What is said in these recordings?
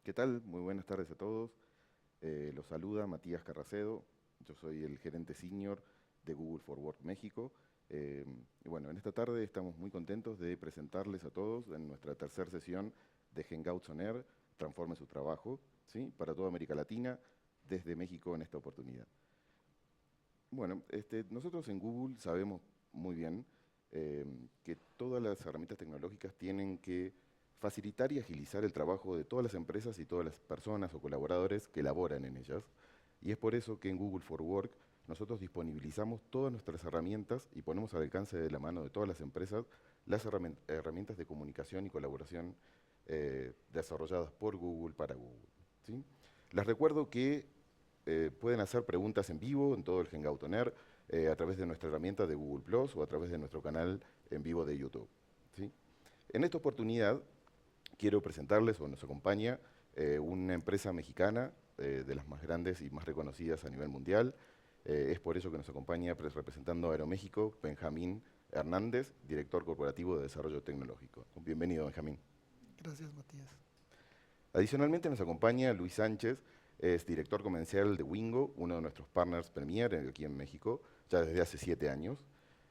¿Qué tal? Muy buenas tardes a todos. Los saluda Matías Carracedo. Yo soy el gerente senior de Google for Work México. Y bueno, en esta tarde estamos muy contentos de presentarles a todos en nuestra tercera sesión de Hangouts on Air, Transforme su trabajo, ¿sí? Para toda América Latina, desde México en esta oportunidad. Bueno, nosotros en Google sabemos muy bien eh, que todas las herramientas tecnológicas tienen que facilitar y agilizar el trabajo de todas las empresas y todas las personas o colaboradores que laboran en ellas. Y es por eso que en Google for Work nosotros disponibilizamos todas nuestras herramientas y ponemos al alcance de la mano de todas las empresas las herramientas de comunicación y colaboración desarrolladas por Google para Google, ¿sí? Les recuerdo que pueden hacer preguntas en vivo en todo el Hangout On Air a través de nuestra herramienta de Google Plus o a través de nuestro canal en vivo de YouTube, ¿sí? En esta oportunidad quiero presentarles, o nos acompaña, una empresa mexicana de las más grandes y más reconocidas a nivel mundial. Es por eso que nos acompaña representando a Aeroméxico, Benjamín Hernández, director corporativo de desarrollo tecnológico. Bienvenido, Benjamín. Gracias, Matías. Adicionalmente nos acompaña Luis Sánchez, es director comercial de Wingo, uno de nuestros partners premier aquí en México, ya desde hace 7 años,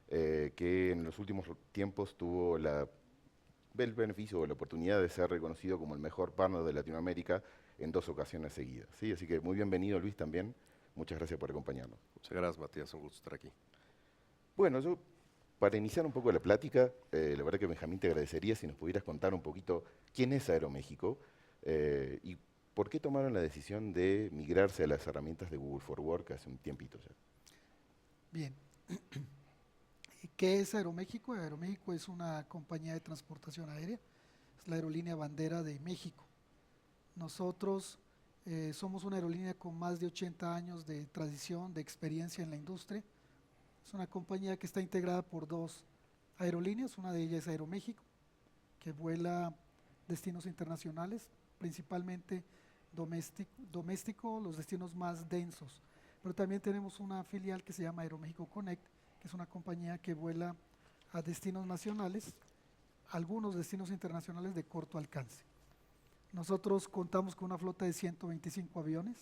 que en los últimos tiempos tuvo el beneficio o la oportunidad de ser reconocido como el mejor partner de Latinoamérica en 2 ocasiones seguidas, ¿sí? Así que muy bienvenido, Luis, también. Muchas gracias por acompañarnos. Muchas gracias, Matías. Un gusto estar aquí. Bueno, yo para iniciar un poco la plática, la verdad que Benjamín te agradecería si nos pudieras contar un poquito quién es Aeroméxico y por qué tomaron la decisión de migrarse a las herramientas de Google for Work hace un tiempito ya. Bien. ¿Qué es Aeroméxico? Aeroméxico es una compañía de transportación aérea, es la aerolínea bandera de México. Nosotros somos una aerolínea con más de 80 años de tradición, de experiencia en la industria. Es una compañía que está integrada por dos aerolíneas, una de ellas es Aeroméxico, que vuela destinos internacionales, principalmente doméstico, los destinos más densos. Pero también tenemos una filial que se llama Aeroméxico Connect, que es una compañía que vuela a destinos nacionales, algunos destinos internacionales de corto alcance. Nosotros contamos con una flota de 125 aviones,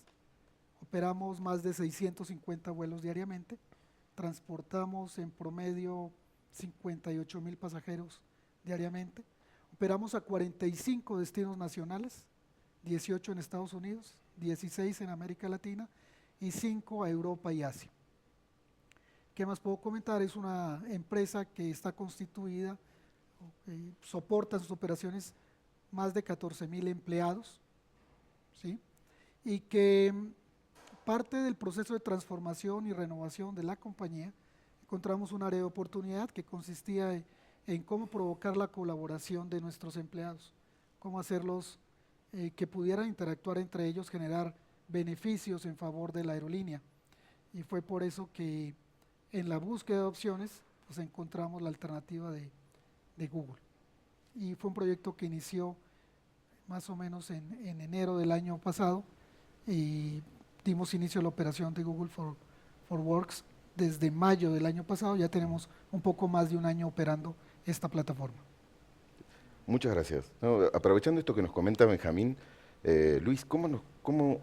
operamos más de 650 vuelos diariamente, transportamos en promedio 58,000 pasajeros diariamente, operamos a 45 destinos nacionales, 18 en Estados Unidos, 16 en América Latina y 5 a Europa y Asia. ¿Qué más puedo comentar? Es una empresa que está constituida, soporta sus operaciones más de 14,000 empleados, ¿sí? Y que parte del proceso de transformación y renovación de la compañía, encontramos un área de oportunidad que consistía en cómo provocar la colaboración de nuestros empleados, cómo hacerlos que pudieran interactuar entre ellos, generar beneficios en favor de la aerolínea. Y fue por eso que en la búsqueda de opciones pues encontramos la alternativa de Google. Y fue un proyecto que inició más o menos en enero del año pasado y dimos inicio a la operación de Google for Works desde mayo del año pasado. Ya tenemos un poco más de un año operando esta plataforma. Muchas gracias. No, aprovechando esto que nos comenta Benjamín, Luis, ¿cómo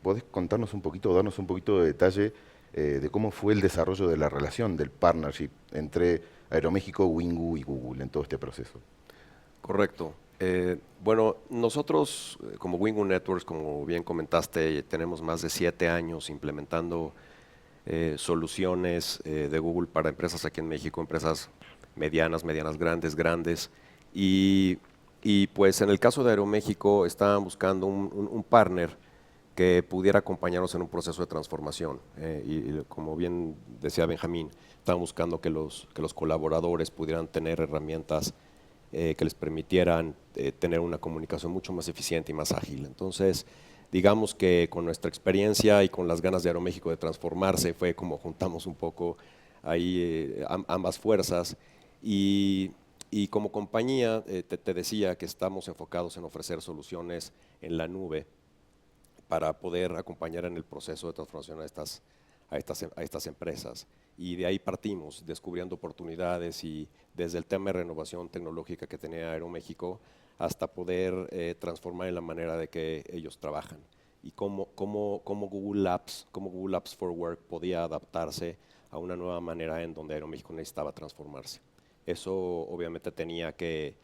podés contarnos un poquito, darnos un poquito de detalle de cómo fue el desarrollo de la relación, del partnership entre Aeroméxico, Wingo y Google en todo este proceso? Correcto. Bueno, nosotros como Wingo Networks, como bien comentaste, tenemos más de 7 años implementando soluciones de Google para empresas aquí en México, empresas medianas, medianas grandes, grandes. Y, y pues en el caso de Aeroméxico estaban buscando un partner que pudiera acompañarnos en un proceso de transformación. Y como bien decía Benjamín, estaban buscando que los colaboradores pudieran tener herramientas que les permitieran tener una comunicación mucho más eficiente y más ágil. Entonces, digamos que con nuestra experiencia y con las ganas de Aeroméxico de transformarse, fue como juntamos un poco ahí ambas fuerzas. Y como compañía, te decía que estamos enfocados en ofrecer soluciones en la nube para poder acompañar en el proceso de transformación a estas empresas. Y de ahí partimos, descubriendo oportunidades y desde el tema de renovación tecnológica que tenía Aeroméxico hasta poder transformar en la manera de que ellos trabajan y cómo Google Apps for Work podía adaptarse a una nueva manera en donde Aeroméxico necesitaba transformarse. Eso obviamente tenía que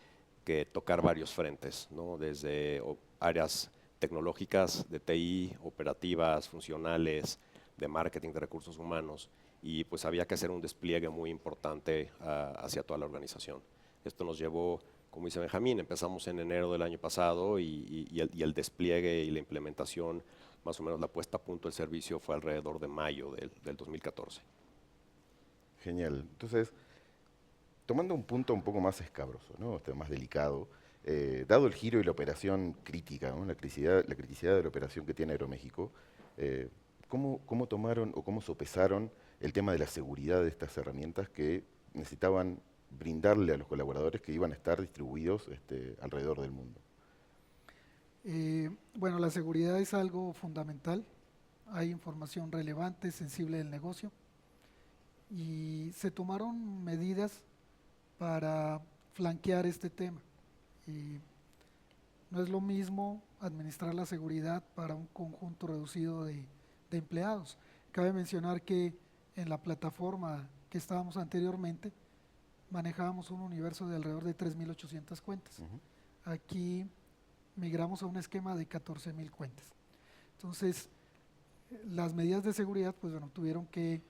tocar varios frentes, ¿no? Desde áreas tecnológicas, de TI, operativas, funcionales, de marketing, de recursos humanos, y pues había que hacer un despliegue muy importante hacia toda la organización. Esto nos llevó, como dice Benjamín, empezamos en enero del año pasado y el despliegue y la implementación, más o menos la puesta a punto del servicio fue alrededor de mayo del 2014. Genial. Entonces, tomando un punto un poco más escabroso, ¿no? Más delicado, dado el giro y la operación crítica, ¿no? La criticidad de la operación que tiene Aeroméxico, ¿cómo tomaron o cómo sopesaron el tema de la seguridad de estas herramientas que necesitaban brindarle a los colaboradores que iban a estar distribuidos alrededor del mundo? Bueno, la seguridad es algo fundamental. Hay información relevante, sensible del negocio, y se tomaron medidas para flanquear este tema. Y no es lo mismo administrar la seguridad para un conjunto reducido de empleados. Cabe mencionar que en la plataforma que estábamos anteriormente manejábamos un universo de alrededor de 3.800 cuentas. Aquí migramos a un esquema de 14.000 cuentas. Entonces, las medidas de seguridad pues, bueno, tuvieron que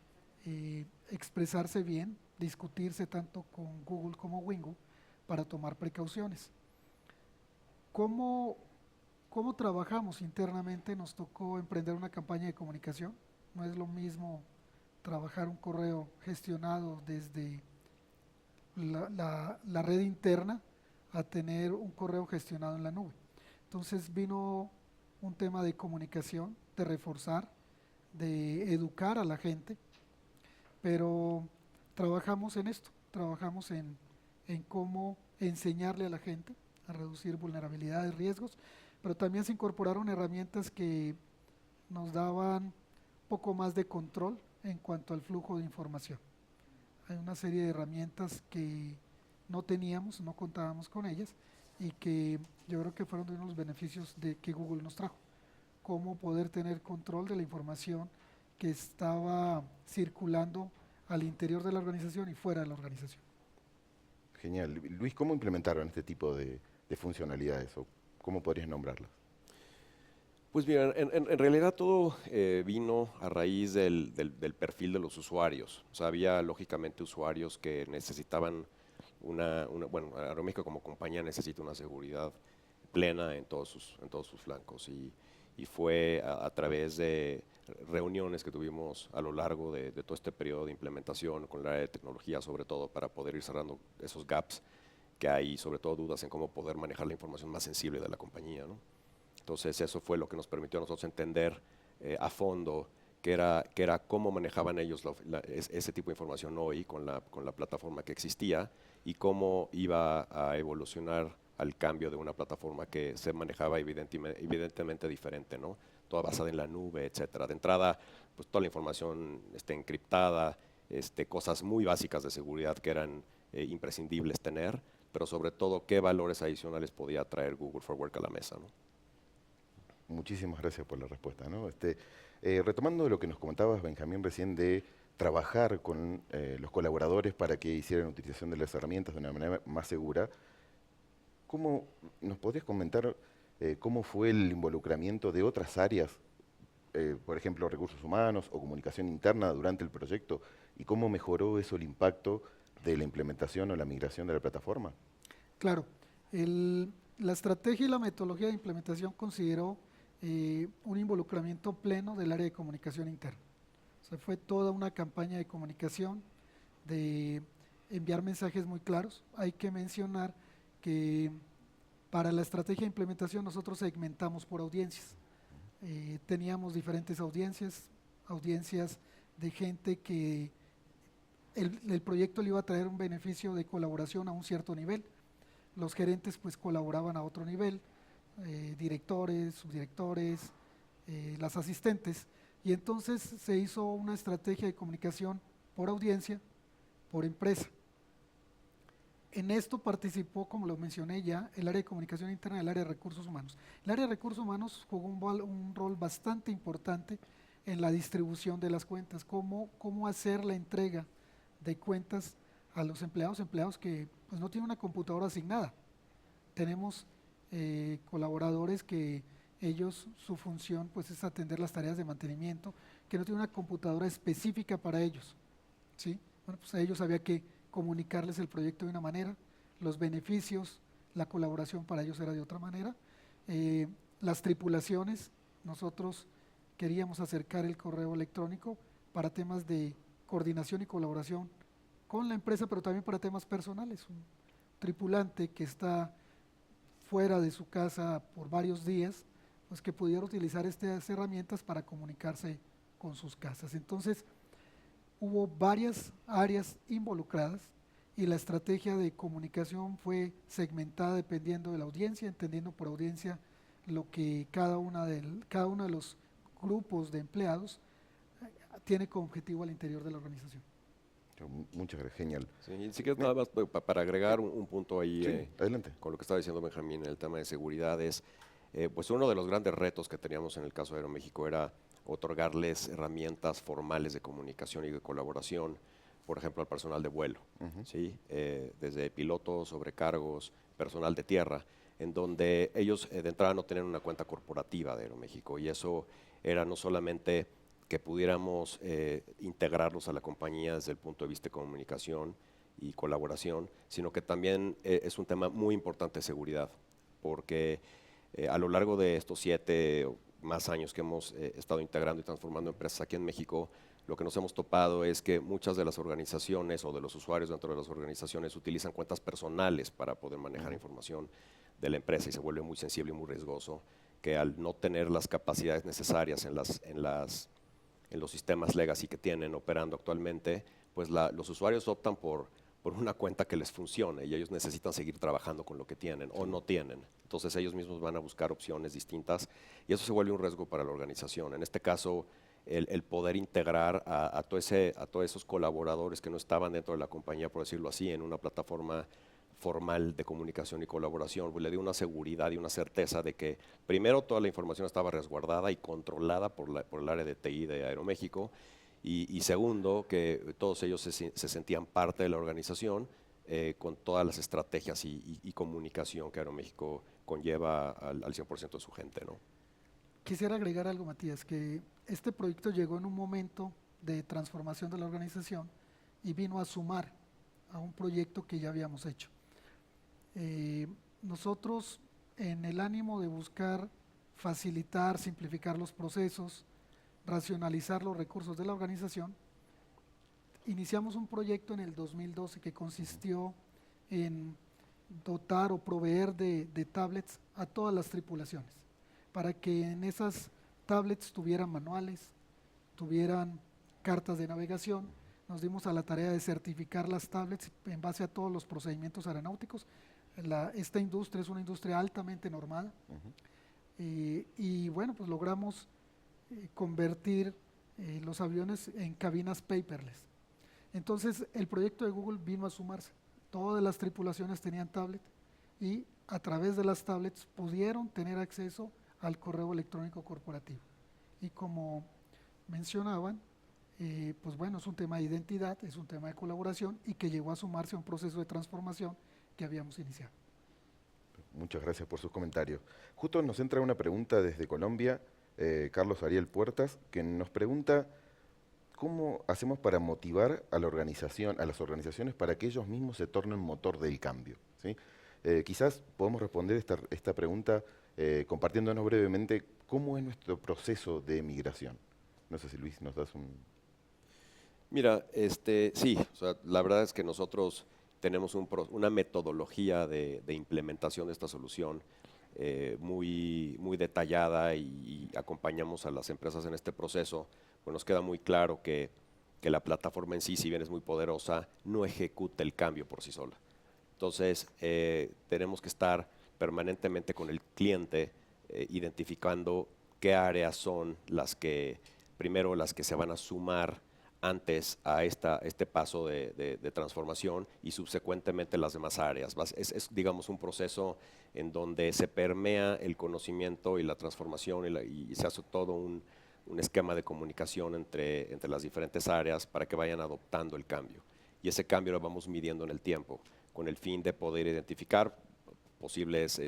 expresarse bien, discutirse tanto con Google como Wingo para tomar precauciones. ¿Cómo trabajamos internamente? Nos tocó emprender una campaña de comunicación. No es lo mismo trabajar un correo gestionado desde la red interna a tener un correo gestionado en la nube. Entonces vino un tema de comunicación, de reforzar, de educar a la gente, pero trabajamos en esto, trabajamos en cómo enseñarle a la gente a reducir vulnerabilidades, riesgos, pero también se incorporaron herramientas que nos daban poco más de control en cuanto al flujo de información. Hay una serie de herramientas que no teníamos, no contábamos con ellas y que yo creo que fueron de uno de los beneficios de que Google nos trajo. Cómo poder tener control de la información que estaba circulando al interior de la organización y fuera de la organización. Genial. Luis, ¿cómo implementaron este tipo de funcionalidades o cómo podrías nombrarlas? Pues mira, en realidad todo vino a raíz del perfil de los usuarios. O sea, había lógicamente usuarios que necesitaban bueno, Aeroméxico como compañía necesita una seguridad plena en todos sus flancos y fue a través de reuniones que tuvimos a lo largo de todo este periodo de implementación con el área de tecnología sobre todo para poder ir cerrando esos gaps que hay, sobre todo dudas en cómo poder manejar la información más sensible de la compañía, ¿no? Entonces eso fue lo que nos permitió a nosotros entender a fondo que era cómo manejaban ellos ese tipo de información hoy con la plataforma que existía y cómo iba a evolucionar al cambio de una plataforma que se manejaba evidentemente diferente, ¿no? Toda basada en la nube, etcétera. De entrada, pues toda la información encriptada, cosas muy básicas de seguridad que eran imprescindibles tener, pero sobre todo qué valores adicionales podía traer Google for Work a la mesa, ¿no? Muchísimas gracias por la respuesta, ¿no? Retomando lo que nos comentabas, Benjamín, recién de trabajar con los colaboradores para que hicieran utilización de las herramientas de una manera más segura, ¿cómo nos podrías comentar cómo fue el involucramiento de otras áreas, por ejemplo, recursos humanos o comunicación interna durante el proyecto, y cómo mejoró eso el impacto de la implementación o la migración de la plataforma? Claro, la estrategia y la metodología de implementación consideró un involucramiento pleno del área de comunicación interna. O sea, fue toda una campaña de comunicación, de enviar mensajes muy claros. Hay que mencionar que para la estrategia de implementación nosotros segmentamos por audiencias. Teníamos diferentes audiencias de gente que el proyecto le iba a traer un beneficio de colaboración a un cierto nivel. Los gerentes pues colaboraban a otro nivel, directores, subdirectores, las asistentes, Y entonces se hizo una estrategia de comunicación por audiencia, por empresa. En esto participó, como lo mencioné ya, el área de comunicación interna y el área de recursos humanos. El área de recursos humanos jugó un rol bastante importante en la distribución de las cuentas, cómo hacer la entrega de cuentas a los empleados que pues, no tienen una computadora asignada. Tenemos colaboradores que ellos, su función pues, es atender las tareas de mantenimiento, que no tienen una computadora específica para ellos, ¿sí? Bueno, pues a ellos había que comunicarles el proyecto de una manera, los beneficios, la colaboración para ellos era de otra manera. Las tripulaciones, nosotros queríamos acercar el correo electrónico para temas de coordinación y colaboración con la empresa, pero también para temas personales. Un tripulante que está fuera de su casa por varios días, pues que pudiera utilizar estas herramientas para comunicarse con sus casas. Entonces, hubo varias áreas involucradas y la estrategia de comunicación fue segmentada dependiendo de la audiencia, entendiendo por audiencia lo que cada uno de los grupos de empleados tiene como objetivo al interior de la organización. Muchas gracias, genial. Sí, si quieres nada más para agregar un punto ahí, Sí, adelante. con lo que estaba diciendo Benjamín en el tema de seguridad, es pues uno de los grandes retos que teníamos en el caso de Aeroméxico era otorgarles herramientas formales de comunicación y de colaboración, por ejemplo, al personal de vuelo, ¿sí? Desde pilotos, sobrecargos, personal de tierra, en donde ellos de entrada no tenían una cuenta corporativa de Aeroméxico, y eso era no solamente que pudiéramos integrarlos a la compañía desde el punto de vista de comunicación y colaboración, sino que también es un tema muy importante de seguridad, porque a lo largo de estos 7 o más años que hemos estado integrando y transformando empresas aquí en México, lo que nos hemos topado es que muchas de las organizaciones o de los usuarios dentro de las organizaciones utilizan cuentas personales para poder manejar información de la empresa, y se vuelve muy sensible y muy riesgoso, que al no tener las capacidades necesarias en los sistemas legacy que tienen operando actualmente, pues los usuarios optan por una cuenta que les funcione, y ellos necesitan seguir trabajando con lo que tienen o no tienen. Entonces ellos mismos van a buscar opciones distintas, y eso se vuelve un riesgo para la organización. En este caso, el poder integrar a todos esos colaboradores que no estaban dentro de la compañía, por decirlo así, en una plataforma formal de comunicación y colaboración, pues le dio una seguridad y una certeza de que primero toda la información estaba resguardada y controlada por el área de TI de Aeroméxico, y segundo, que todos ellos se sentían parte de la organización con todas las estrategias y comunicación que Aeroméxico conlleva al 100% de su gente, ¿no? Quisiera agregar algo, Matías, que este proyecto llegó en un momento de transformación de la organización y vino a sumar a un proyecto que ya habíamos hecho. Nosotros, en el ánimo de buscar facilitar, simplificar los procesos, racionalizar los recursos de la organización, iniciamos un proyecto en el 2012 que consistió en dotar o proveer de tablets a todas las tripulaciones, para que en esas tablets tuvieran manuales, tuvieran cartas de navegación. Nos dimos a la tarea de certificar las tablets en base a todos los procedimientos aeronáuticos. Esta industria es una industria altamente normada, y bueno, pues logramos convertir los aviones en cabinas paperless. Entonces el proyecto de Google vino a sumarse. Todas las tripulaciones tenían tablet, y a través de las tablets pudieron tener acceso al correo electrónico corporativo. Y como mencionaban, pues bueno, es un tema de identidad, es un tema de colaboración, y que llegó a sumarse a un proceso de transformación que habíamos iniciado. Muchas gracias por sus comentarios. Justo nos entra una pregunta desde Colombia, Carlos Ariel Puertas, que nos pregunta cómo hacemos para motivar a la organización, a las organizaciones, para que ellos mismos se tornen motor del cambio, ¿sí? Quizás podemos responder esta pregunta compartiéndonos brevemente cómo es nuestro proceso de migración. No sé si Luis nos das un... Mira, sí, o sea, la verdad es que nosotros tenemos una metodología de implementación de esta solución muy detallada, y acompañamos a las empresas en este proceso. Pues nos queda muy claro que la plataforma en sí, si bien es muy poderosa, no ejecuta el cambio por sí sola. Entonces, tenemos que estar permanentemente con el cliente identificando qué áreas son las que primero las que se van a sumar antes a este paso de transformación y subsecuentemente las demás áreas. Es, digamos, un proceso en donde se permea el conocimiento y la transformación y se hace todo un esquema de comunicación entre las diferentes áreas para que vayan adoptando el cambio. Y ese cambio lo vamos midiendo en el tiempo, con el fin de poder identificar posibles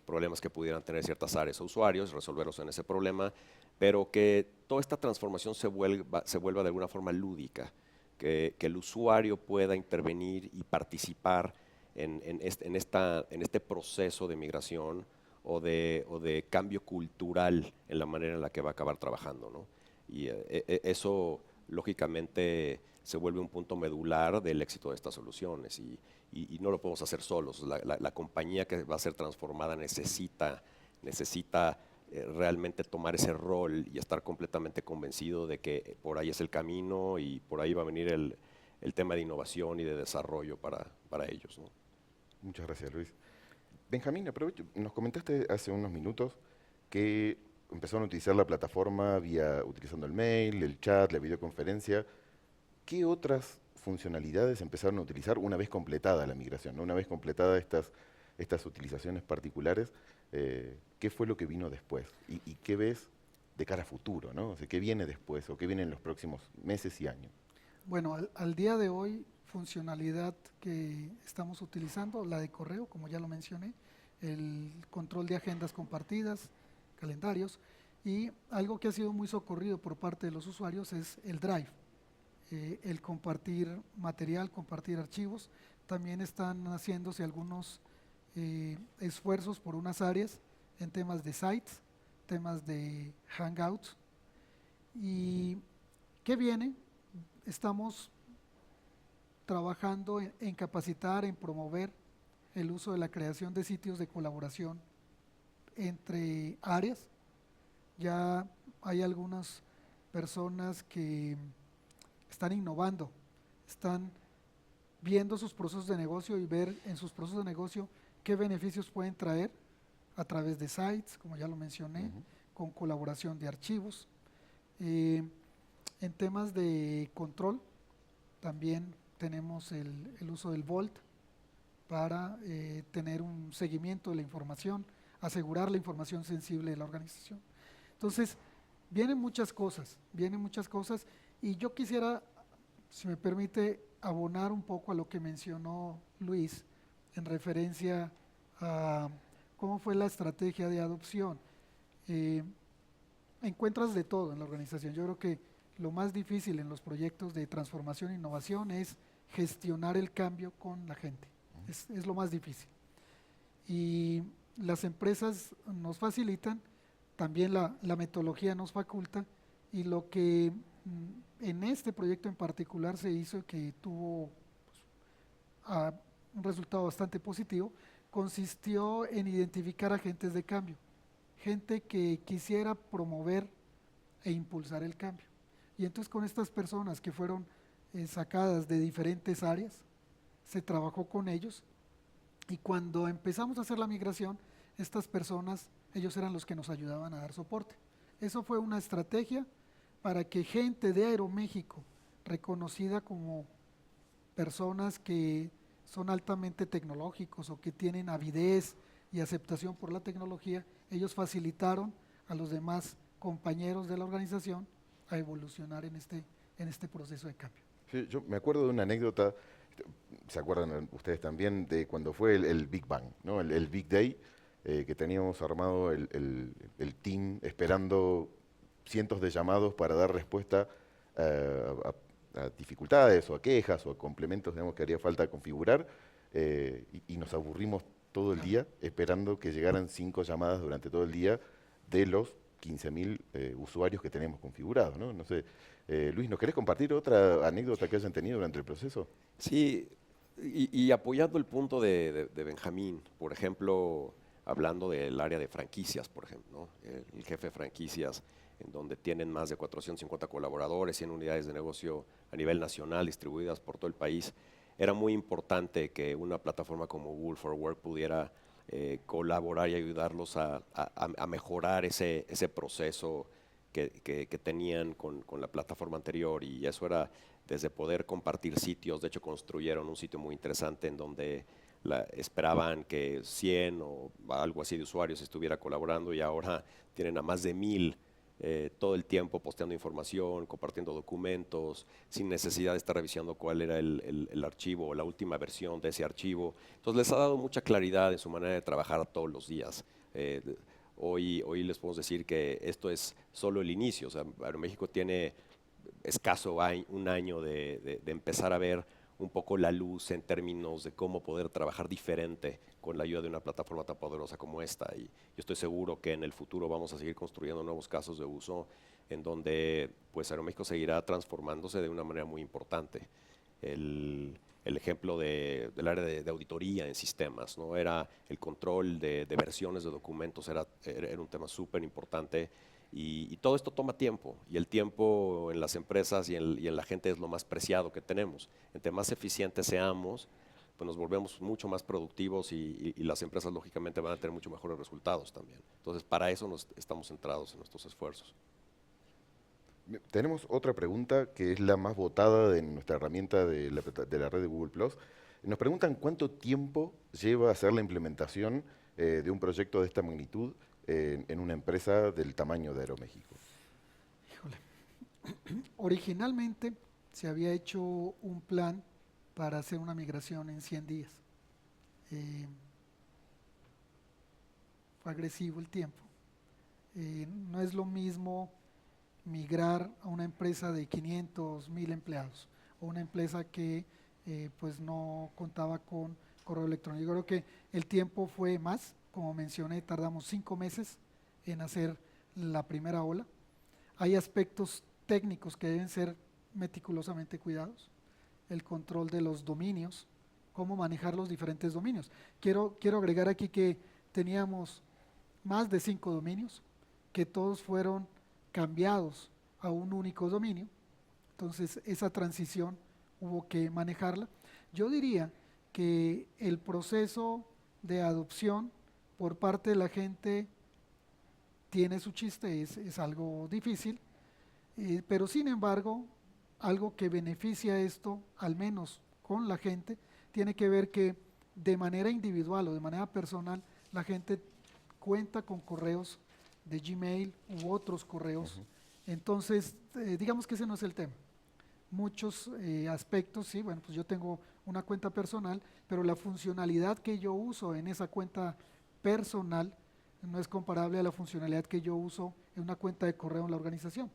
problemas que pudieran tener ciertas áreas o usuarios, resolverlos en ese problema, pero que toda esta transformación se vuelva de alguna forma lúdica, que el usuario pueda intervenir y participar en este proceso de migración o de cambio cultural en la manera en la que va a acabar trabajando, ¿no? Y eso, lógicamente, se vuelve un punto medular del éxito de estas soluciones y no lo podemos hacer solos. La compañía que va a ser transformada necesita realmente tomar ese rol y estar completamente convencido de que por ahí es el camino y por ahí va a venir el tema de innovación y de desarrollo para ellos, ¿no? Muchas gracias, Luis. Benjamín, aprovecho, nos comentaste hace unos minutos que empezaron a utilizar la plataforma utilizando el mail, el chat, la videoconferencia. ¿Qué otras funcionalidades empezaron a utilizar una vez completada la migración, ¿no? Una vez completada estas utilizaciones particulares? ¿Qué fue lo que vino después? ¿Y qué ves de cara a futuro, ¿no? O sea, ¿qué viene después o qué viene en los próximos meses y años? Bueno, al día de hoy, funcionalidad que estamos utilizando, la de correo, como ya lo mencioné, el control de agendas compartidas, calendarios, y algo que ha sido muy socorrido por parte de los usuarios es el Drive, el compartir material, compartir archivos. También están haciéndose algunos esfuerzos por unas áreas en temas de sites, temas de hangouts. ¿Y qué viene? Estamos trabajando en capacitar, en promover el uso de la creación de sitios de colaboración entre áreas. Ya hay algunas personas que están innovando, están viendo sus procesos de negocio y ver en sus procesos de negocio qué beneficios pueden traer a través de sites, como ya lo mencioné, con colaboración de archivos. En temas de control, también tenemos el uso del Vault para tener un seguimiento de la información, asegurar la información sensible de la organización. Entonces, vienen muchas cosas, y yo quisiera, si me permite, abonar un poco a lo que mencionó Luis en referencia a cómo fue la estrategia de adopción. Encuentras de todo en la organización. Yo creo que lo más difícil en los proyectos de transformación e innovación es gestionar el cambio con la gente. Es lo más difícil. Y las empresas nos facilitan, también la metodología nos faculta, y lo que en este proyecto en particular se hizo, que tuvo un resultado bastante positivo, consistió en identificar agentes de cambio, gente que quisiera promover e impulsar el cambio. Y entonces con estas personas que fueron sacadas de diferentes áreas, se trabajó con ellos, y cuando empezamos a hacer la migración, estas personas, ellos eran los que nos ayudaban a dar soporte. Eso fue una estrategia para que gente de Aeroméxico, reconocida como personas que son altamente tecnológicos o que tienen avidez y aceptación por la tecnología, ellos facilitaron a los demás compañeros de la organización a evolucionar en este proceso de cambio. Sí, yo me acuerdo de una anécdota, ¿se acuerdan ustedes también de cuando fue el Big Bang, ¿no? El Big Day, que teníamos armado el team esperando cientos de llamados para dar respuesta a dificultades o a quejas o a complementos, digamos, que haría falta configurar, y nos aburrimos todo el día esperando que llegaran 5 llamadas durante todo el día de los 15.000 usuarios que tenemos configurados, ¿no? No sé, Luis, ¿nos querés compartir otra anécdota que hayan tenido durante el proceso? Sí, y apoyando el punto de Benjamín, por ejemplo, hablando del área de franquicias, por ejemplo, ¿no? El jefe de franquicias, en donde tienen más de 450 colaboradores, 100 unidades de negocio a nivel nacional distribuidas por todo el país, era muy importante que una plataforma como Google for Work pudiera colaborar y ayudarlos a mejorar ese proceso que tenían con la plataforma anterior, y eso era desde poder compartir sitios. De hecho, construyeron un sitio muy interesante en donde esperaban que 100 o algo así de usuarios estuviera colaborando, y ahora tienen a más de 1000 todo el tiempo posteando información, compartiendo documentos, sin necesidad de estar revisando cuál era el archivo o la última versión de ese archivo. Entonces les ha dado mucha claridad en su manera de trabajar todos los días. Hoy les podemos decir que esto es solo el inicio. O sea, Aeroméxico tiene escaso un año de empezar a ver un poco la luz en términos de cómo poder trabajar diferente con la ayuda de una plataforma tan poderosa como esta. Y yo estoy seguro que en el futuro vamos a seguir construyendo nuevos casos de uso en donde pues Aeroméxico seguirá transformándose de una manera muy importante. El ejemplo del área de auditoría en sistemas, ¿no? Era el control de versiones de documentos, era un tema súper importante. Y todo esto toma tiempo, y el tiempo en las empresas y en la gente es lo más preciado que tenemos. Entre más eficientes seamos, pues nos volvemos mucho más productivos, y las empresas lógicamente van a tener mucho mejores resultados también. Entonces, para eso estamos centrados en nuestros esfuerzos. Tenemos otra pregunta que es la más votada de nuestra herramienta de la red de Google Plus. Nos preguntan cuánto tiempo lleva hacer la implementación de un proyecto de esta magnitud en una empresa del tamaño de Aeroméxico. Híjole. Originalmente se había hecho un plan para hacer una migración en 100 días. Fue agresivo el tiempo. No es lo mismo migrar a una empresa de 500, 1000 empleados, o una empresa que pues no contaba con correo electrónico. Yo creo que el tiempo fue más. Como mencioné, tardamos 5 meses en hacer la primera ola. Hay aspectos técnicos que deben ser meticulosamente cuidados. El control de los dominios, cómo manejar los diferentes dominios. Quiero agregar aquí que teníamos más de 5 dominios, que todos fueron cambiados a un único dominio. Entonces, esa transición hubo que manejarla. Yo diría que el proceso de adopción por parte de la gente tiene su chiste, es algo difícil, pero sin embargo, algo que beneficia esto, al menos con la gente, tiene que ver que de manera individual o de manera personal, la gente cuenta con correos de Gmail u otros correos. Entonces, digamos que ese no es el tema. Muchos aspectos, sí, bueno, pues yo tengo una cuenta personal, pero la funcionalidad que yo uso en esa cuenta personal no es comparable a la funcionalidad que yo uso en una cuenta de correo en la organización.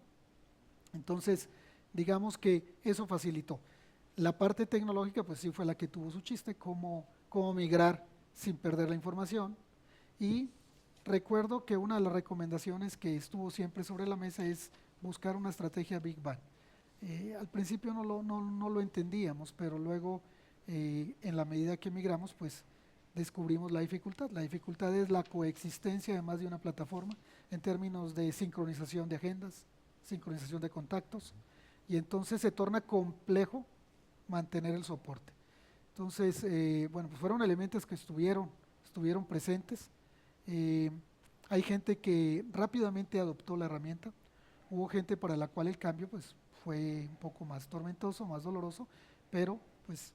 Entonces, digamos que eso facilitó. La parte tecnológica, pues sí fue la que tuvo su chiste, cómo migrar sin perder la información. Y recuerdo que una de las recomendaciones que estuvo siempre sobre la mesa es buscar una estrategia Big Bang. Al principio no lo entendíamos, pero luego en la medida que migramos, pues descubrimos la dificultad. La dificultad es la coexistencia además de una plataforma en términos de sincronización de agendas, sincronización de contactos, y entonces se torna complejo mantener el soporte. Entonces, bueno, pues fueron elementos que estuvieron presentes. Hay gente que rápidamente adoptó la herramienta, hubo gente para la cual el cambio pues fue un poco más tormentoso, más doloroso, pero pues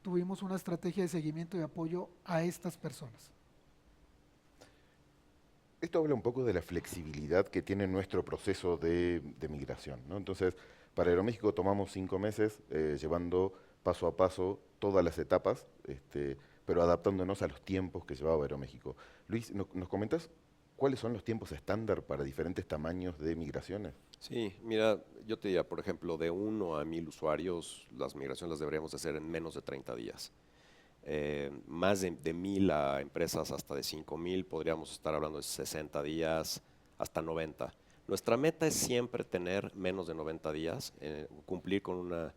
tuvimos una estrategia de seguimiento y apoyo a estas personas. Esto habla un poco de la flexibilidad que tiene nuestro proceso de migración, ¿no? Entonces, para Aeroméxico tomamos 5 meses llevando paso a paso todas las etapas, pero adaptándonos a los tiempos que llevaba Aeroméxico. Luis, ¿nos comentás cuáles son los tiempos estándar para diferentes tamaños de migraciones? Sí, mira, yo te diría, por ejemplo, de 1 a 1000 usuarios, las migraciones las deberíamos de hacer en menos de 30 días. Más de 1000 a empresas hasta de 5000, podríamos estar hablando de 60 días hasta 90. Nuestra meta es siempre tener menos de 90 días, cumplir con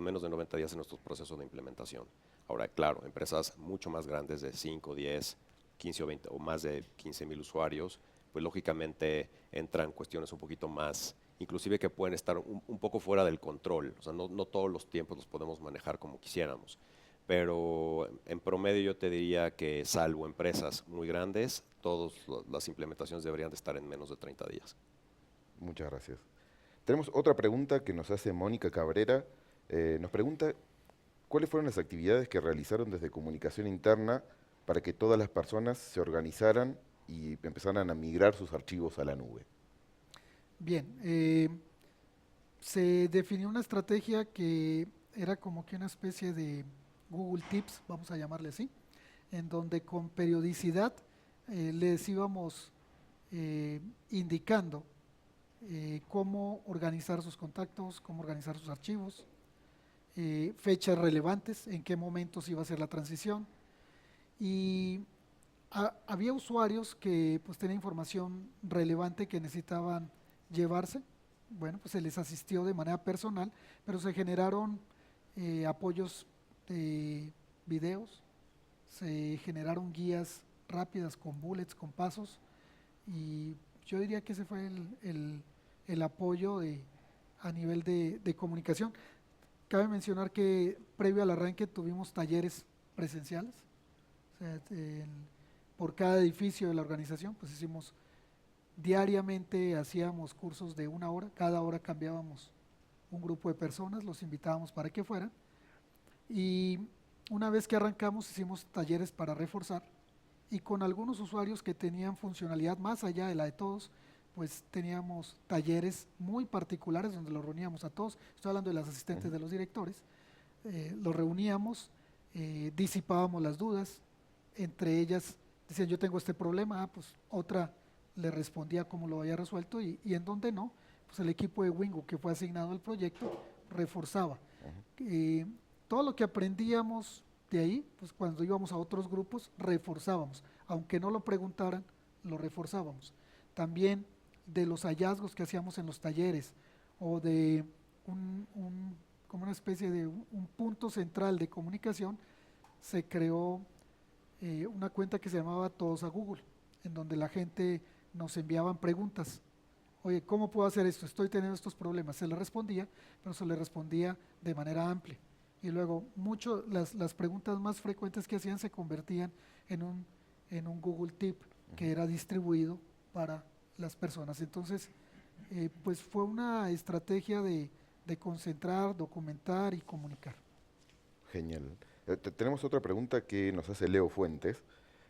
menos de 90 días en nuestros procesos de implementación. Ahora, claro, empresas mucho más grandes de 5, 10, 15 o 20 o más de 15,000 usuarios, pues lógicamente entran cuestiones un poquito más, inclusive que pueden estar un poco fuera del control. O sea, no todos los tiempos los podemos manejar como quisiéramos. Pero en promedio yo te diría que salvo empresas muy grandes, todas las implementaciones deberían de estar en menos de 30 días. Muchas gracias. Tenemos otra pregunta que nos hace Mónica Cabrera. Nos pregunta, ¿cuáles fueron las actividades que realizaron desde comunicación interna para que todas las personas se organizaran y empezaran a migrar sus archivos a la nube? Bien, se definió una estrategia que era como que una especie de Google Tips, vamos a llamarle así, en donde con periodicidad les íbamos indicando cómo organizar sus contactos, cómo organizar sus archivos, fechas relevantes, en qué momentos iba a ser la transición. Y había usuarios que pues tenían información relevante que necesitaban llevarse. Bueno, pues se les asistió de manera personal, pero se generaron apoyos de videos, se generaron guías rápidas con bullets, con pasos, y yo diría que ese fue el apoyo a nivel de comunicación. Cabe mencionar que previo al arranque tuvimos talleres presenciales, o sea, por cada edificio de la organización, pues hicimos diariamente, hacíamos cursos de 1 hora, cada hora cambiábamos un grupo de personas, los invitábamos para que fueran, y una vez que arrancamos hicimos talleres para reforzar, y con algunos usuarios que tenían funcionalidad más allá de la de todos, pues teníamos talleres muy particulares donde los reuníamos a todos, estoy hablando de las asistentes de los directores, los reuníamos, disipábamos las dudas, entre ellas decían yo tengo este problema, pues otra le respondía cómo lo había resuelto y en donde no, pues el equipo de Wingo que fue asignado al proyecto reforzaba. Todo lo que aprendíamos de ahí, pues cuando íbamos a otros grupos reforzábamos, aunque no lo preguntaran, lo reforzábamos. También de los hallazgos que hacíamos en los talleres o de como una especie de un punto central de comunicación, se creó una cuenta que se llamaba Todos a Google, en donde la gente nos enviaban preguntas. Oye, ¿cómo puedo hacer esto? Estoy teniendo estos problemas. Se le respondía, pero se le respondía de manera amplia. Y luego las preguntas más frecuentes que hacían se convertían en un Google Tip que era distribuido para las personas. Entonces, pues fue una estrategia de concentrar, documentar y comunicar. Genial. Tenemos otra pregunta que nos hace Leo Fuentes.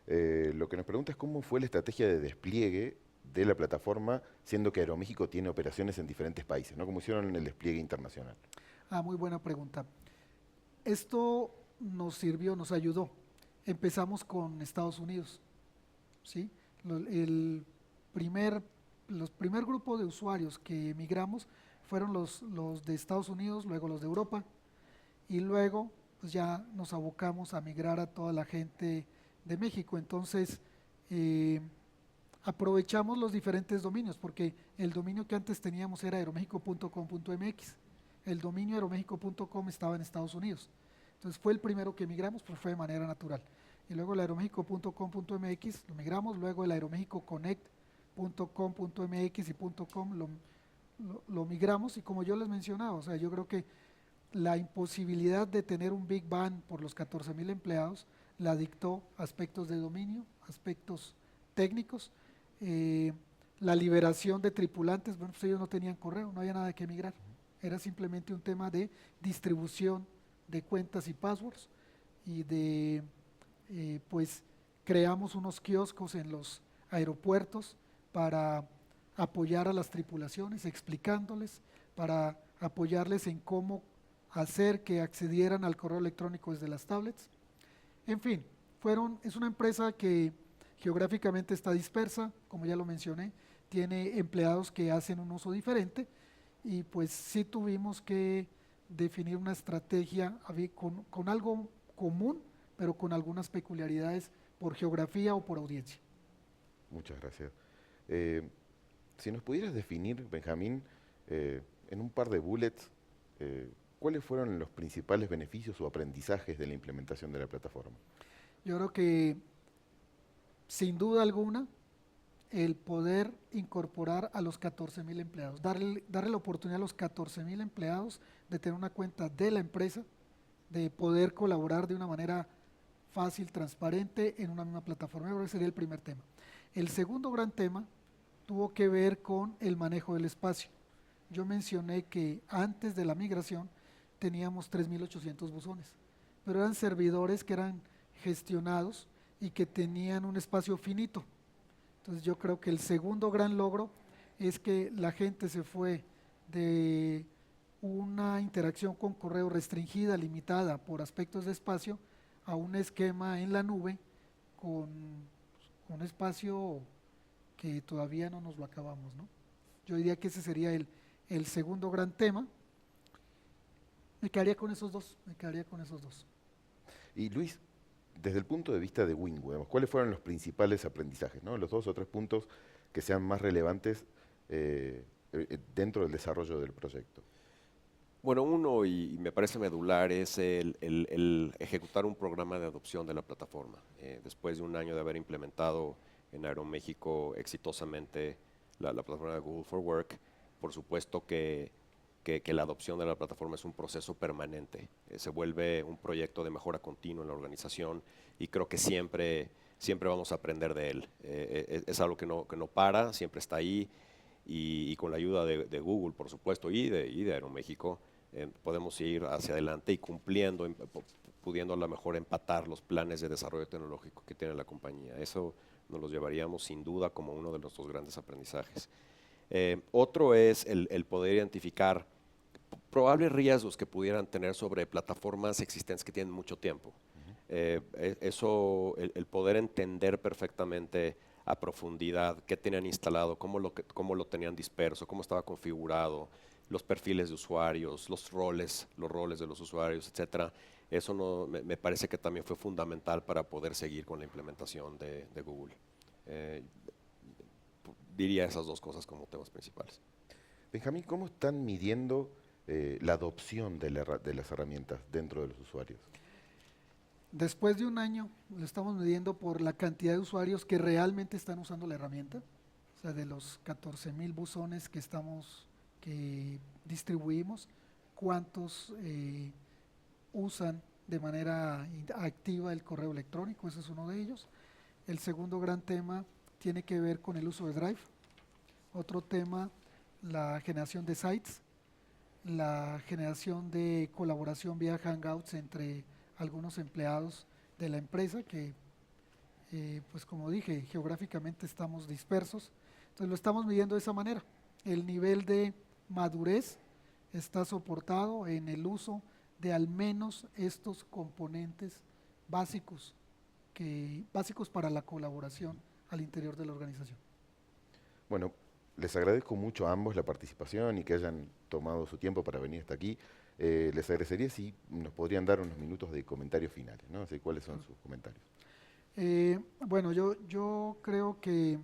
Lo que nos pregunta es cómo fue la estrategia de despliegue de la plataforma, siendo que Aeroméxico tiene operaciones en diferentes países, ¿no? ¿Cómo hicieron en el despliegue internacional? Muy buena pregunta. Esto nos sirvió, nos ayudó. Empezamos con Estados Unidos, ¿sí? El primer grupo de usuarios que emigramos fueron los de Estados Unidos, luego los de Europa, y luego pues ya nos abocamos a migrar a toda la gente de México. Entonces, aprovechamos los diferentes dominios, porque el dominio que antes teníamos era aeromexico.com.mx. El dominio aeromexico.com estaba en Estados Unidos. Entonces fue el primero que migramos, pero fue de manera natural. Y luego el aeromexico.com.mx lo migramos, luego el aeromexicoconnect.com.mx y .com lo migramos, y como yo les mencionaba, o sea, yo creo que la imposibilidad de tener un Big Bang por los 14,000 empleados la dictó aspectos de dominio, aspectos técnicos, la liberación de tripulantes, bueno, pues ellos no tenían correo, no había nada que migrar, era simplemente un tema de distribución de cuentas y passwords, y pues creamos unos kioscos en los aeropuertos para apoyar a las tripulaciones, explicándoles, para apoyarles en cómo hacer que accedieran al correo electrónico desde las tablets. En fin, es una empresa que geográficamente está dispersa, como ya lo mencioné, tiene empleados que hacen un uso diferente, y pues sí tuvimos que definir una estrategia con algo común, pero con algunas peculiaridades por geografía o por audiencia. Muchas gracias. Si nos pudieras definir, Benjamín, en un par de bullets, ¿cuáles fueron los principales beneficios o aprendizajes de la implementación de la plataforma? Yo creo que, sin duda alguna, el poder incorporar a los 14,000 empleados, darle la oportunidad a los 14,000 empleados de tener una cuenta de la empresa, de poder colaborar de una manera fácil, transparente, en una misma plataforma. Yo creo que sería el primer tema. El segundo gran tema tuvo que ver con el manejo del espacio. Yo mencioné que antes de la migración teníamos 3.800 buzones, pero eran servidores que eran gestionados y que tenían un espacio finito. Entonces yo creo que el segundo gran logro es que la gente se fue de una interacción con correo restringida, limitada por aspectos de espacio, a un esquema en la nube con un espacio que todavía no nos lo acabamos, ¿no? Yo diría que ese sería el segundo gran tema. Me quedaría con esos dos, me quedaría con esos dos. Y Luis, desde el punto de vista de Wingo, digamos, ¿cuáles fueron los principales aprendizajes, ¿no? Los 2 o 3 puntos que sean más relevantes dentro del desarrollo del proyecto. Bueno, uno, y me parece medular, es el ejecutar un programa de adopción de la plataforma. Después de un año de haber implementado en Aeroméxico exitosamente la plataforma de Google for Work, por supuesto que la adopción de la plataforma es un proceso permanente. Se vuelve un proyecto de mejora continua en la organización y creo que siempre vamos a aprender de él. Es algo que no para, siempre está ahí y con la ayuda de Google, por supuesto, y de Aeroméxico, podemos ir hacia adelante y cumpliendo, pudiendo a lo mejor empatar los planes de desarrollo tecnológico que tiene la compañía. Eso nos los llevaríamos sin duda como uno de nuestros grandes aprendizajes. Otro es el poder identificar probables riesgos que pudieran tener sobre plataformas existentes que tienen mucho tiempo. El poder entender perfectamente a profundidad qué tenían instalado, cómo lo tenían disperso, cómo estaba configurado, los perfiles de usuarios, los roles de los usuarios, etcétera. Eso me parece que también fue fundamental para poder seguir con la implementación de Google. Diría esas 2 cosas como temas principales. Benjamín, ¿cómo están midiendo la adopción de las herramientas dentro de los usuarios? Después de un año, lo estamos midiendo por la cantidad de usuarios que realmente están usando la herramienta. O sea, de los 14,000 buzones que distribuimos, ¿cuántos usan de manera activa el correo electrónico? Ese es uno de ellos. El segundo gran tema tiene que ver con el uso de Drive. Otro tema, la generación de sites, la generación de colaboración vía Hangouts entre algunos empleados de la empresa que, pues como dije, geográficamente estamos dispersos. Entonces lo estamos midiendo de esa manera. El nivel de madurez está soportado en el uso de al menos estos componentes básicos para la colaboración al interior de la organización. Bueno, les agradezco mucho a ambos la participación y que hayan tomado su tiempo para venir hasta aquí. Les agradecería si nos podrían dar unos minutos de comentarios finales, ¿no? Así, ¿cuáles son sus comentarios? Bueno, yo creo que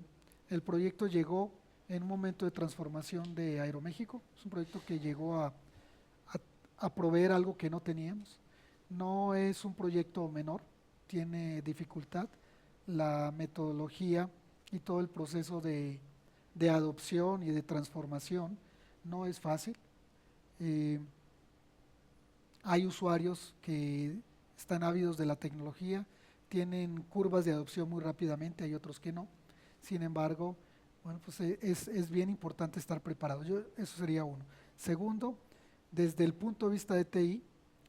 el proyecto llegó en un momento de transformación de Aeroméxico. Es un proyecto que llegó a proveer algo que no teníamos. No es un proyecto menor, tiene dificultad. La metodología y todo el proceso de adopción y de transformación no es fácil. Hay usuarios que están ávidos de la tecnología, tienen curvas de adopción muy rápidamente, hay otros que no. Sin embargo, bueno, pues es bien importante estar preparado. Eso sería uno. Segundo, desde el punto de vista de TI,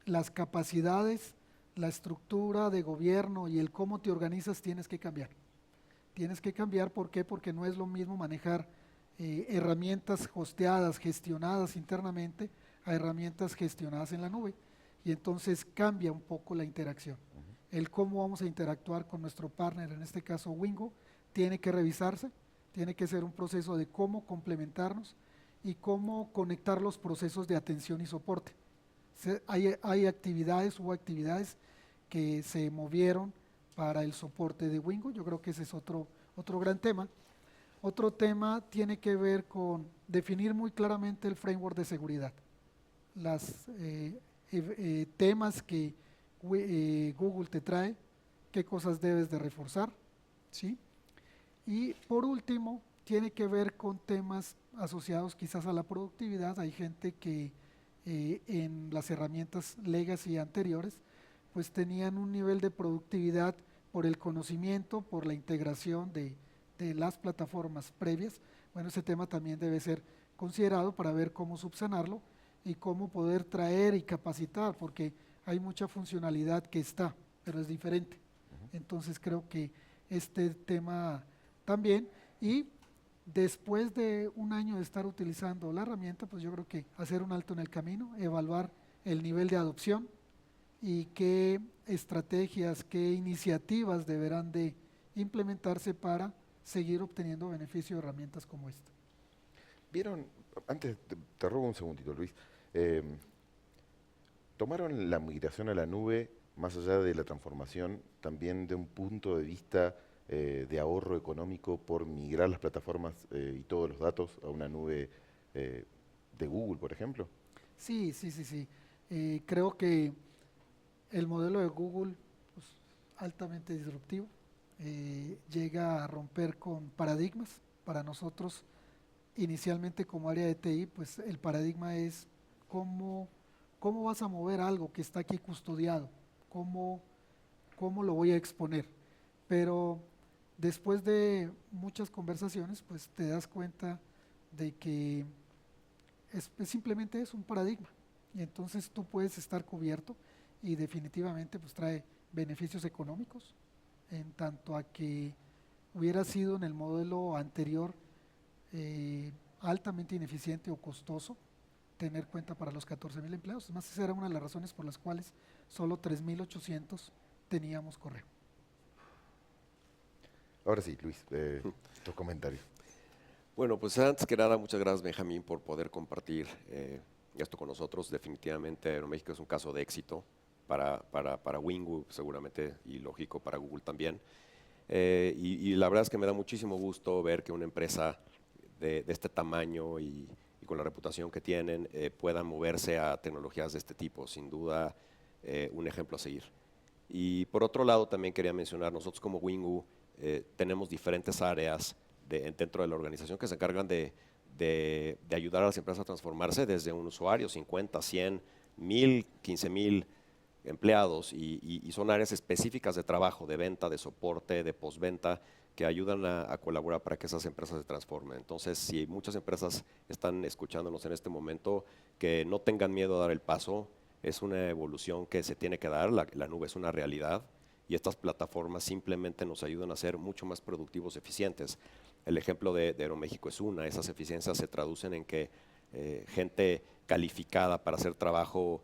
las capacidades, la estructura de gobierno y el cómo te organizas tienes que cambiar. Tienes que cambiar, ¿por qué? Porque no es lo mismo manejar herramientas hosteadas, gestionadas internamente, a herramientas gestionadas en la nube. Y entonces cambia un poco la interacción. El cómo vamos a interactuar con nuestro partner, en este caso Wingo, tiene que revisarse, tiene que ser un proceso de cómo complementarnos y cómo conectar los procesos de atención y soporte. Hay actividades que se movieron para el soporte de Wingo. Yo creo que ese es otro gran tema. Otro tema tiene que ver con definir muy claramente el framework de seguridad. Los temas que Google te trae, qué cosas debes de reforzar, ¿sí? Y por último, tiene que ver con temas asociados quizás a la productividad. Hay gente que en las herramientas legacy anteriores, pues tenían un nivel de productividad por el conocimiento, por la integración de de las plataformas previas, bueno, ese tema también debe ser considerado para ver cómo subsanarlo y cómo poder traer y capacitar, porque hay mucha funcionalidad que está, pero es diferente. Entonces creo que este tema también, y después de un año de estar utilizando la herramienta, pues yo creo que hacer un alto en el camino, evaluar el nivel de adopción y qué estrategias, qué iniciativas deberán de implementarse para seguir obteniendo beneficio de herramientas como esta. ¿Vieron? Antes, te robo un segundito, Luis. ¿Tomaron la migración a la nube, más allá de la transformación, también de un punto de vista de ahorro económico por migrar las plataformas y todos los datos a una nube de Google, por ejemplo? Sí, sí, sí, sí. Creo que el modelo de Google, pues, altamente disruptivo, llega a romper con paradigmas. Para nosotros, inicialmente como área de TI, pues el paradigma es cómo, cómo vas a mover algo que está aquí custodiado, cómo, cómo lo voy a exponer. Pero después de muchas conversaciones, pues te das cuenta de que es simplemente es un paradigma. Y entonces tú puedes estar cubierto y definitivamente pues trae beneficios económicos en tanto a que hubiera sido en el modelo anterior altamente ineficiente o costoso tener cuenta para los 14,000 empleados. Además, esa era una de las razones por las cuales solo 3,800 teníamos correo. Ahora sí, Luis, tus comentarios. Bueno, pues antes que nada, muchas gracias, Benjamín, por poder compartir esto con nosotros. Definitivamente Aeroméxico es un caso de éxito para Wingu, seguramente, y lógico para Google también. Y la verdad es que me da muchísimo gusto ver que una empresa de este tamaño y con la reputación que tienen puedan moverse a tecnologías de este tipo. Sin duda, un ejemplo a seguir. Y por otro lado, también quería mencionar, nosotros como Wingu tenemos diferentes áreas dentro de la organización que se encargan de ayudar a las empresas a transformarse desde un usuario, 50, 100, 1000, 15,000 empleados y son áreas específicas de trabajo, de venta, de soporte, de postventa, que ayudan a colaborar para que esas empresas se transformen. Entonces, si muchas empresas están escuchándonos en este momento, que no tengan miedo a dar el paso, es una evolución que se tiene que dar, la nube es una realidad y estas plataformas simplemente nos ayudan a ser mucho más productivos, eficientes. El ejemplo de Aeroméxico es una, esas eficiencias se traducen en que gente calificada para hacer trabajo,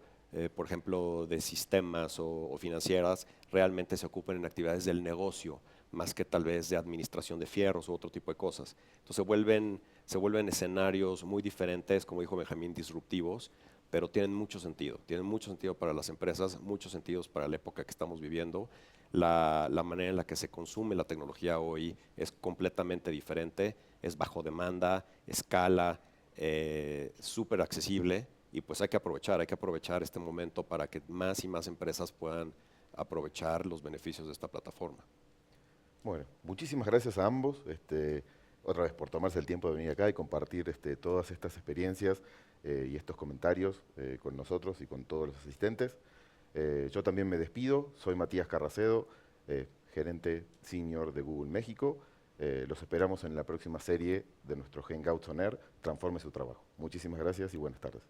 por ejemplo, de sistemas o financieras, realmente se ocupan en actividades del negocio, más que tal vez de administración de fierros u otro tipo de cosas. Entonces se vuelven escenarios muy diferentes, como dijo Benjamín, disruptivos, pero tienen mucho sentido para las empresas, muchos sentidos para la época que estamos viviendo. La manera en la que se consume la tecnología hoy es completamente diferente, es bajo demanda, escala, súper accesible, y pues hay que aprovechar este momento para que más y más empresas puedan aprovechar los beneficios de esta plataforma. Bueno, muchísimas gracias a ambos, otra vez por tomarse el tiempo de venir acá y compartir todas estas experiencias y estos comentarios con nosotros y con todos los asistentes. Yo también me despido, soy Matías Carracedo, gerente senior de Google México. Los esperamos en la próxima serie de nuestro Hangouts On Air, Transforme su trabajo. Muchísimas gracias y buenas tardes.